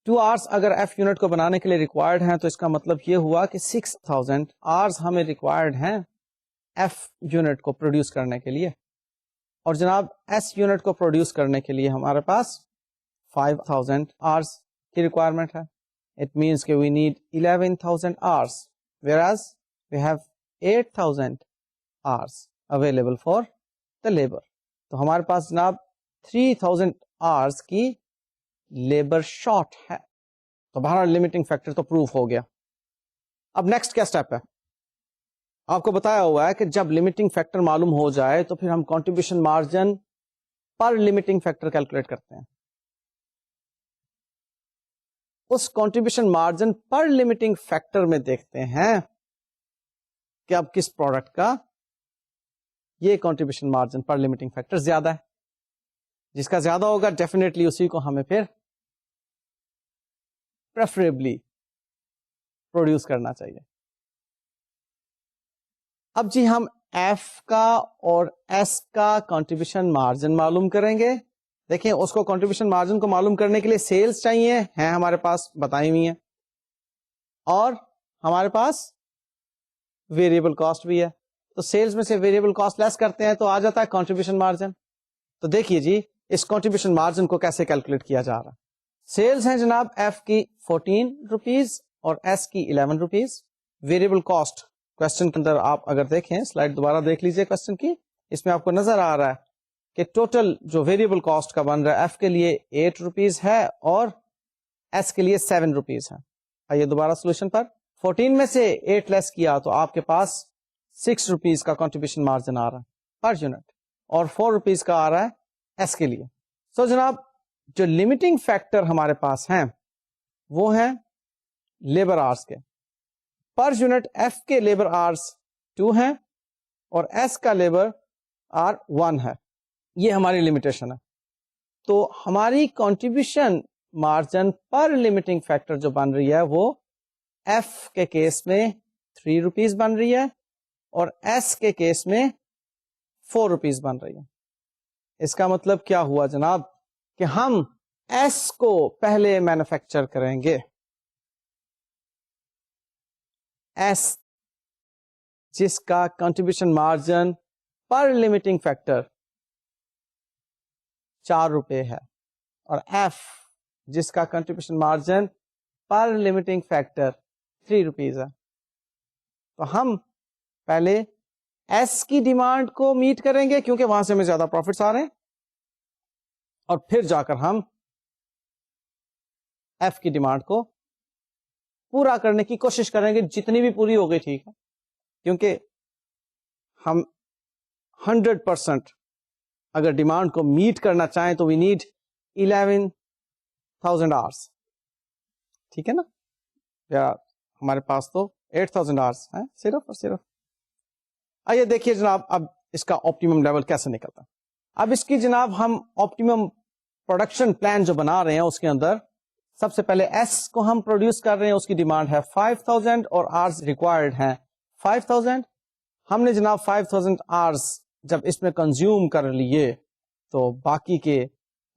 2 آورز اگر ایف یونٹ کو بنانے کے لیے ریکوائرڈ ہیں تو اس کا مطلب یہ ہوا کہ 6000 آورز ہمیں ریکوائرڈ ہیں ایف یونٹ کو پروڈیوس کرنے کے لیے. اور جناب ایس یونٹ کو پروڈیوس کرنے کے لیے ہمارے پاس 5000 آورس کی ریکوائرمنٹ ہے. اٹ مینس کہ we need 11,000 hours whereas we have 8,000 hours available for the labor. تو ہمارے پاس جناب 3,000 hours کی لیبر شارٹ ہے. تو بہرحال لمیٹنگ فیکٹر تو پروف ہو گیا. اب نیکسٹ کیا اسٹیپ ہے؟ آپ کو بتایا ہوا ہے کہ جب لمیٹنگ فیکٹر معلوم ہو جائے تو پھر ہم کنٹریبیوشن مارجن پر لمیٹنگ فیکٹر کیلکولیٹ کرتے ہیں. اس کنٹریبیوشن مارجن پر لمیٹنگ فیکٹر میں دیکھتے ہیں کہ اب کس پروڈکٹ کا یہ کنٹریبیوشن مارجن پر لمیٹنگ فیکٹر زیادہ ہے. جس کا زیادہ ہوگا ڈیفینیٹلی اسی کو ہمیں پھر پریفریبلی پروڈیوس کرنا چاہیے. اب جی ہم ایف کا اور ایس کا کنٹریبیوشن مارجن معلوم کریں گے. دیکھیں اس کو کنٹریبیوشن مارجن کو معلوم کرنے کے لیے سیلز چاہیے ہیں ہمارے پاس بتائی ہوئی ہیں, اور ہمارے پاس ویریبل کاسٹ بھی ہے. تو سیلز میں سے ویریبل کاسٹ لیس کرتے ہیں تو آ جاتا ہے کنٹریبیوشن مارجن. تو دیکھیے جی اس کنٹریبیوشن مارجن کو کیسے کیلکولیٹ کیا جا رہا ہے. سیلز ہیں جناب ایف کی 14 روپیز اور ایس کی 11 روپیز. ویریبل کاسٹ کوشچن کے اندر آپ اگر دیکھیں, سلائڈ دوبارہ دیکھ لیجئے کوشچن کی, اس میں آپ کو نظر آ رہا ہے کہ ٹوٹل جو ویریبل کاسٹ کا بن رہا ہے ایف کے لیے 8 روپیز ہے اور ایس کے لیے 7 روپیز ہے. آئیے دوبارہ سولوشن پر. 14 میں سے 8 لیس کیا تو آپ کے پاس 6 روپیز کا کنٹریبیوشن مارجن آ رہا ہے پر یونٹ, اور 4 روپیز کا آ رہا ہے ایس کے لیے. سو جناب جو لمیٹنگ فیکٹر ہمارے پاس ہیں وہ ہیں لیبر آرس کے. پر یونٹ ایف کے لیبر آرس 2 ہیں اور ایس کا لیبر آر 1 ہے. یہ ہماری لمیٹیشن ہے. تو ہماری کنٹریبیوشن مارجن پر لمیٹنگ فیکٹر جو بن رہی ہے وہ ایف کے کیس میں 3 روپیز بن رہی ہے اور ایس کے کیس میں 4 روپیز بن رہی ہے. اس کا مطلب کیا ہوا جناب کہ ہم ایس کو پہلے مینوفیکچر کریں گے. ایس جس کا کنٹریبیوشن مارجن پر لمیٹنگ فیکٹر 4 روپے ہے اور ایف جس کا کنٹریبیوشن مارجن پر لمیٹنگ فیکٹر 3 روپیز ہے. تو ہم پہلے ایس کی ڈیمانڈ کو میٹ کریں گے کیونکہ وہاں سے ہمیں زیادہ پروفٹس آ رہے ہیں, اور پھر جا کر ہم ایف کی ڈیمانڈ کو پورا کرنے کی کوشش کریں گے. جتنی بھی پوری ہو گئی ٹھیک ہے, کیونکہ ہم 100% اگر ڈیمانڈ کو میٹ کرنا چاہیں تو وی نیڈ 11,000 آورس. ٹھیک ہے نا, یا ہمارے پاس تو 8,000 آورس ہیں صرف اور صرف. آئیے دیکھیے جناب اب اس کا آپٹیمم لیول کیسے نکلتا ہے. اب اس کی جناب ہم آپٹیمم پروڈکشن پلان جو بنا رہے ہیں اس کے اندر سب سے پہلے ایس کو ہم پروڈیوس کر رہے ہیں, اس کی ڈیمانڈ ہے 5,000 اور آرز ریکوائرڈ ہیں 5,000. ہم نے جناب 5,000 آرز جب اس میں کنزیوم کر لیے تو باقی کے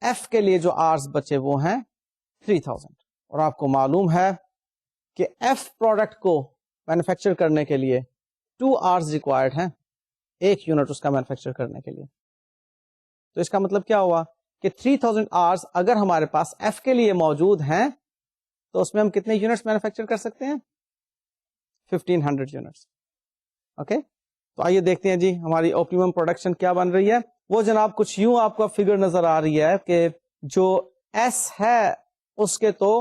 ایف کے لیے جو آرز بچے وہ ہیں 3,000. اور آپ کو معلوم ہے کہ ایف پروڈکٹ کو مینوفیکچر کرنے کے لیے 2 آرز ریکوائرڈ ہیں, 1 یونٹ اس کا مینوفیکچر کرنے کے لیے. تو اس کا مطلب کیا ہوا کہ 3,000 آرز اگر ہمارے پاس ایف کے لیے موجود ہیں تو اس میں ہم کتنے یونٹس مینوفیکچر کر سکتے ہیں 1,500 یونٹس. اوکے, تو آئیے دیکھتے ہیں جی ہماری آپٹیمم پروڈکشن کیا بن رہی ہے. وہ جناب کچھ یوں آپ کو فگر نظر آ رہی ہے کہ جو ایس ہے اس کے تو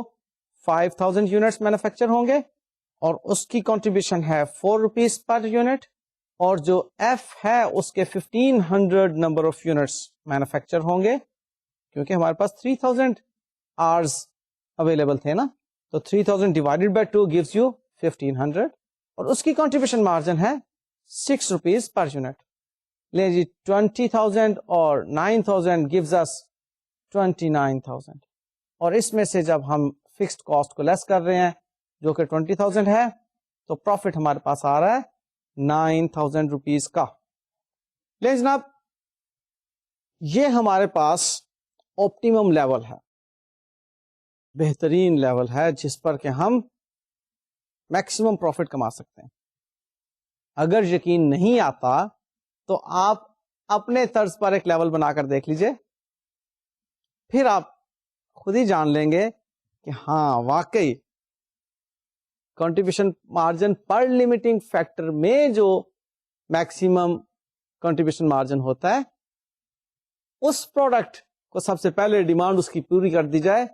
5,000 یونٹس مینوفیکچر ہوں گے اور اس کی کنٹریبیوشن ہے 4 روپیز پر یونٹ, اور جو ایف ہے اس کے 1,500 نمبر آف یونٹس مینوفیکچر ہوں گے کیونکہ ہمارے پاس 3,000 آرز اویلیبل تھے نا. تو 3,000 ڈیوائڈیڈ بائی 2 gives you 1,500 اور اس کی کنٹریبیوشن مارجن ہے 6 روپیز پر یونٹ. لیں جی 20,000 اور 9,000 gives us 29,000, اور اس میں سے جب ہم فکسڈ کاسٹ کو لیس کر رہے ہیں جو کہ 20,000 ہے تو پروفٹ ہمارے پاس آ رہا ہے 9,000 روپیز کا. لیں جناب یہ ہمارے پاس آپٹیمم لیول ہے, بہترین لیول ہے جس پر کہ ہم میکسیمم پروفٹ کما سکتے ہیں. اگر یقین نہیں آتا تو آپ اپنے طرز پر ایک لیول بنا کر دیکھ لیجئے, پھر آپ خود ہی جان لیں گے کہ ہاں واقعی کنٹریبیوشن مارجن پر لمیٹنگ فیکٹر میں جو میکسیمم کنٹریبیوشن مارجن ہوتا ہے, اس پروڈکٹ کو سب سے پہلے ڈیمانڈ اس کی پوری کر دی جائے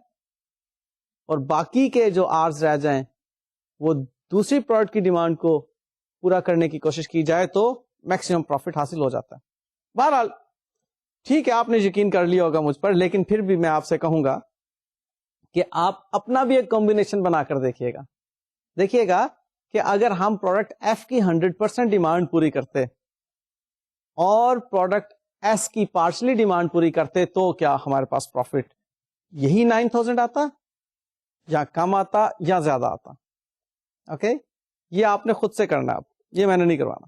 اور باقی کے جو آرز رہ جائیں وہ دوسری پروڈکٹ کی ڈیمانڈ کو پورا کرنے کی کوشش کی جائے تو میکسیمم پروفٹ حاصل ہو جاتا ہے. بہرحال ٹھیک ہے, آپ نے یقین کر لیا ہوگا مجھ پر, لیکن پھر بھی میں آپ سے کہوں گا کہ آپ اپنا بھی ایک کمبینیشن بنا کر دیکھیے گا. دیکھیے گا کہ اگر ہم پروڈکٹ ایف کی 100% ڈیمانڈ پوری کرتے اور پروڈکٹ ایس کی پارشلی ڈیمانڈ پوری کرتے تو کیا ہمارے پاس پروفٹ یہی 9000 آتا یا کم آتا یا زیادہ آتا؟ اوکے, یہ آپ نے خود سے کرنا ہے, اب یہ میں نے نہیں کروانا.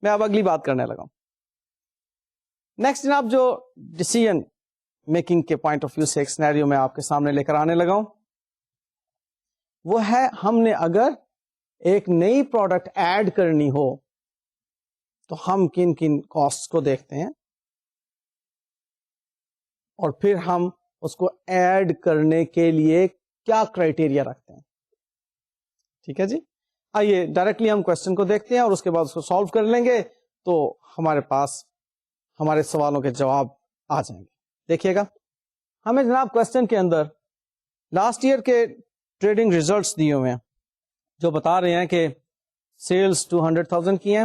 میں اب اگلی بات کرنے لگا ہوں. نیکسٹ جناب, جو ڈیسیژن میکنگ کے پوائنٹ آف ویو سے ایک سینیریو میں آپ کے سامنے لے کر آنے لگا ہوں, وہ ہے ہم نے اگر ایک نئی پروڈکٹ ایڈ کرنی ہو تو ہم کن کن کاسٹ کو دیکھتے ہیں اور پھر ہم اس کو ایڈ کرنے کے لیے کیا کرائٹیریا رکھتے ہیں. ٹھیک ہے جی, آئیے ڈائریکٹلی ہم کوشچن کو دیکھتے ہیں اور اس کے بعد اس کو سالو کر لیں گے تو ہمارے پاس ہمارے سوالوں کے جواب آ جائیں گے. دیکھیے گا, ہمیں جناب کوشچن کے اندر لاسٹ ایئر کے ٹریڈنگ ریزلٹس دیے ہوئے ہیں جو بتا رہے ہیں کہ سیلز 200,000 کی ہیں,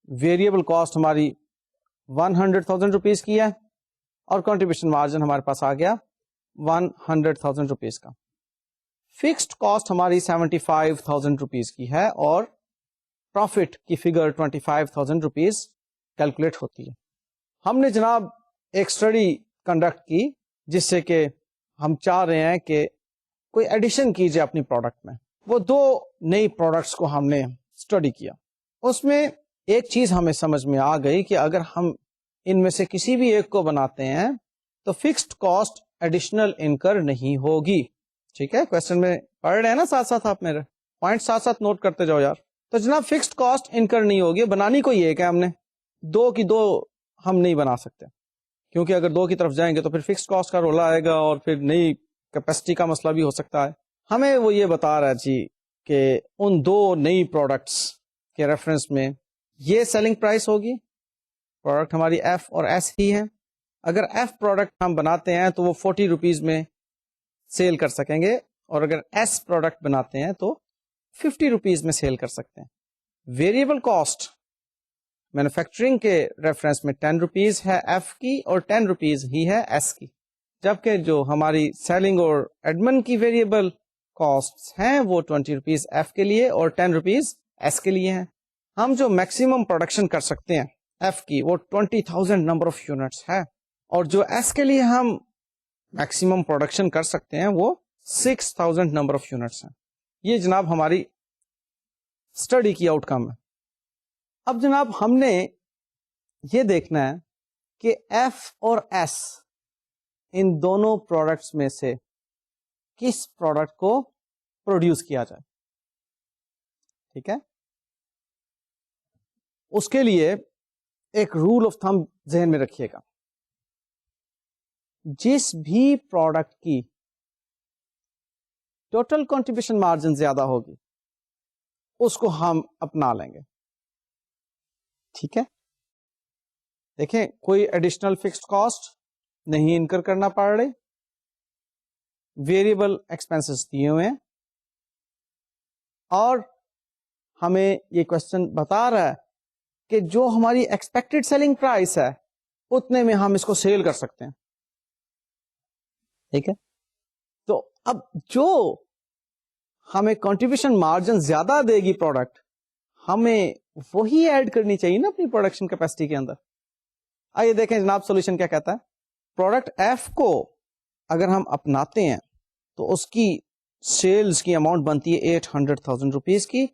ویریبل کاسٹ ہماری 100,000 روپیز کی ہے اور کنٹریبیوشن مارجن ہمارے پاس آ گیا 100,000 روپیز کا. فکسڈ کاسٹ ہماری 75,000 روپیز کی ہے اور پروفٹ کی فگر 25,000 روپیز کیلکولیٹ ہوتی ہے. ہم نے جناب ایک اسٹڈی کنڈکٹ کی جس سے کہ ہم چاہ رہے ہیں کہ کوئی ایڈیشن کیجیے اپنی پروڈکٹ میں. وہ 2 نئی پروڈکٹس کو ہم نے اسٹڈی کیا. اس میں ایک چیز ہمیں سمجھ میں آ گئی کہ اگر ہم ان میں سے کسی بھی ایک کو بناتے ہیں تو فکسڈ کاسٹ ایڈیشنل انکر نہیں ہوگی. ٹھیک ہے, کوشچن میں پڑھ رہے ہیں نا ساتھ ساتھ, آپ میرے پوائنٹ ساتھ ساتھ نوٹ کرتے جاؤ یار. تو جناب فکسڈ کاسٹ انکر نہیں ہوگی, بنانی کو ایک ہے, ہم نے 2 کی 2 ہم نہیں بنا سکتے کیونکہ اگر 2 کی طرف جائیں گے تو پھر فکسڈ کاسٹ کا رولا آئے گا اور پھر نئی کیپیسٹی کا مسئلہ بھی ہو سکتا ہے. ہمیں وہ یہ بتا رہا ہے جی کہ ان 2 نئی پروڈکٹس کے ریفرنس میں یہ سیلنگ پرائس ہوگی, پروڈکٹ ہماری ایف اور ایس ہی ہے. اگر ایف پروڈکٹ ہم بناتے ہیں تو وہ 40 روپیز میں سیل کر سکیں گے اور اگر ایس پروڈکٹ بناتے ہیں تو 50 روپیز میں سیل کر سکتے ہیں. ویریبل کاسٹ مینوفیکچرنگ کے ریفرنس میں 10 روپیز ہے ایف کی اور 10 روپیز ہی ہے ایس کی, جبکہ جو ہماری سیلنگ اور ایڈمن کی ویریبل کاسٹ ہیں وہ 20 روپیز ایف کے لیے اور 10 روپیز ایس کے لیے ہیں. ہم جو میکسیمم پروڈکشن کر سکتے ہیں ایف کی وہ 20,000 نمبر آف یونٹس ہے اور جو ایس کے لیے ہم میکسیمم پروڈکشن کر سکتے ہیں وہ 6,000 نمبر آف یونٹس ہیں. یہ جناب ہماری اسٹڈی کی آؤٹ کم ہے. اب جناب ہم نے یہ دیکھنا ہے کہ ایف اور ایس ان دونوں پروڈکٹس میں سے کس پروڈکٹ کو پروڈیوس کیا جائے. ٹھیک ہے, اس کے لیے ایک رول آف تھم ذہن میں رکھیے گا, جس بھی پروڈکٹ کی ٹوٹل کنٹریبیوشن مارجن زیادہ ہوگی اس کو ہم اپنا لیں گے. ٹھیک ہے, دیکھیں کوئی ایڈیشنل فکسڈ کاسٹ نہیں انکر کرنا پڑ رہی, ویریبل ایکسپینسز دیے ہوئے ہیں اور ہمیں یہ کوشچن بتا رہا ہے کہ جو ہماری ایکسپیکٹڈ سیلنگ پرائس ہے اتنے میں ہم اس کو سیل کر سکتے ہیں. ٹھیک ہے, تو اب جو ہمیں کنٹریبیوشن مارجن زیادہ دے گی پروڈکٹ, ہمیں وہی ایڈ کرنی چاہیے نا اپنی پروڈکشن کیپیسٹی کے اندر. آئیے دیکھیں جناب سولوشن کیا کہتا ہے. پروڈکٹ ایف کو اگر ہم اپناتے ہیں تو اس کی سیلز کی اماؤنٹ بنتی ہے 800,000 روپیز کی,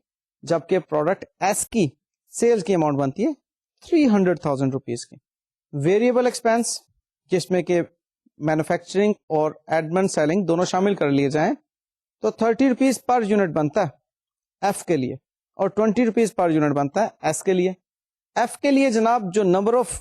جبکہ پروڈکٹ ایس کی سیلز کی اماؤنٹ بنتی ہے 300,000 روپیز کی. ویریبل ایکسپینس جس میں کہ مینوفیکچرنگ اور ایڈمن سیلنگ دونوں شامل کر لیے جائیں تو 30 روپیز پر یونٹ بنتا ہے ایف کے لیے اور 20 روپیز پر یونٹ بنتا ہے ایس کے لیے. ایف کے لیے جناب جو number of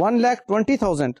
1,20,000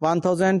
1,000,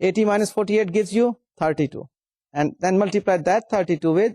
80 minus 48 gives you 32 and then multiply that 32 with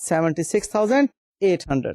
76,800।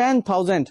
10,000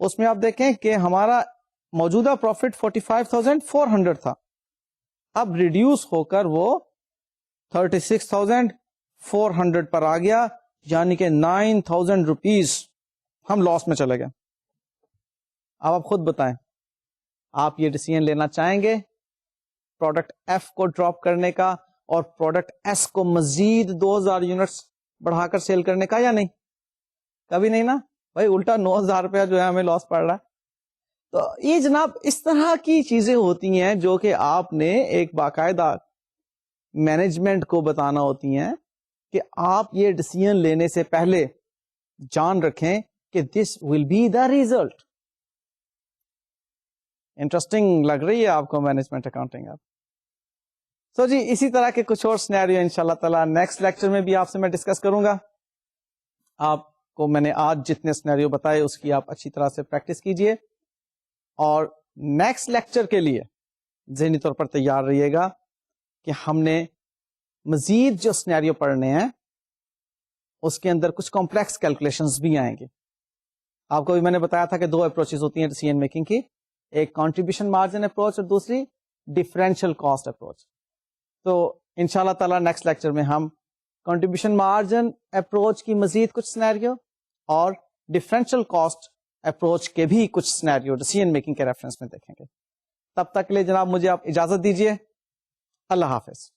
اس میں آپ دیکھیں کہ ہمارا موجودہ پروفٹ 45,400 تھا، اب ریڈیوس ہو کر وہ 36,400 پر آ گیا، یعنی کہ 9,000 روپیز ہم لاس میں چلے گئے. اب آپ خود بتائیں، آپ یہ ڈیسیژن لینا چاہیں گے پروڈکٹ ایف کو ڈراپ کرنے کا اور پروڈکٹ ایس کو مزید 2,000 یونٹس بڑھا کر سیل کرنے کا یا نہیں؟ کبھی نہیں نا بھائی، الٹا 9,000 روپیہ جو ہے ہمیں لاس پڑ رہا ہے. تو یہ جناب اس طرح کی چیزیں ہوتی ہیں جو کہ آپ نے ایک باقاعدہ مینجمنٹ کو بتانا ہوتی ہیں کہ آپ یہ ڈیسیژن لینے سے پہلے جان رکھیں کہ this will be the result. Interesting لگ رہی ہے آپ کو مینجمنٹ اکاؤنٹنگ؟ آپ سو جی اسی طرح کے کچھ اور سینیریو ان شاء اللہ تعالیٰ نیکسٹ لیکچر میں بھی آپ سے میں ڈسکس کروں گا. آپ کو میں نے آج جتنے سینیریو بتائے اس کی آپ اچھی طرح سے پریکٹس کیجئے، اور نیکسٹ لیکچر کے لیے ذہنی طور پر تیار رہیے گا کہ ہم نے مزید جو سینیریو پڑھنے ہیں اس کے اندر کچھ کمپلیکس کیلکولیشنز بھی آئیں گے. آپ کو بھی میں نے بتایا تھا کہ دو اپروچز ہوتی ہیں ڈیسیژن میکنگ کی، ایک کنٹریبیوشن مارجن اپروچ اور دوسری ڈفرینشیل کاسٹ اپروچ. تو ان شاء اللہ تعالیٰ نیکسٹ لیکچر میں ہم کنٹریبیوشن مارجن اپروچ کی مزید کچھ سینیریو اور ڈفرینشیل کاسٹ اپروچ کے بھی کچھ سینیریو ڈیسیژن میکنگ کے ریفرنس میں دیکھیں گے. تب تک کے لیے جناب مجھے آپ اجازت دیجیے. اللہ حافظ.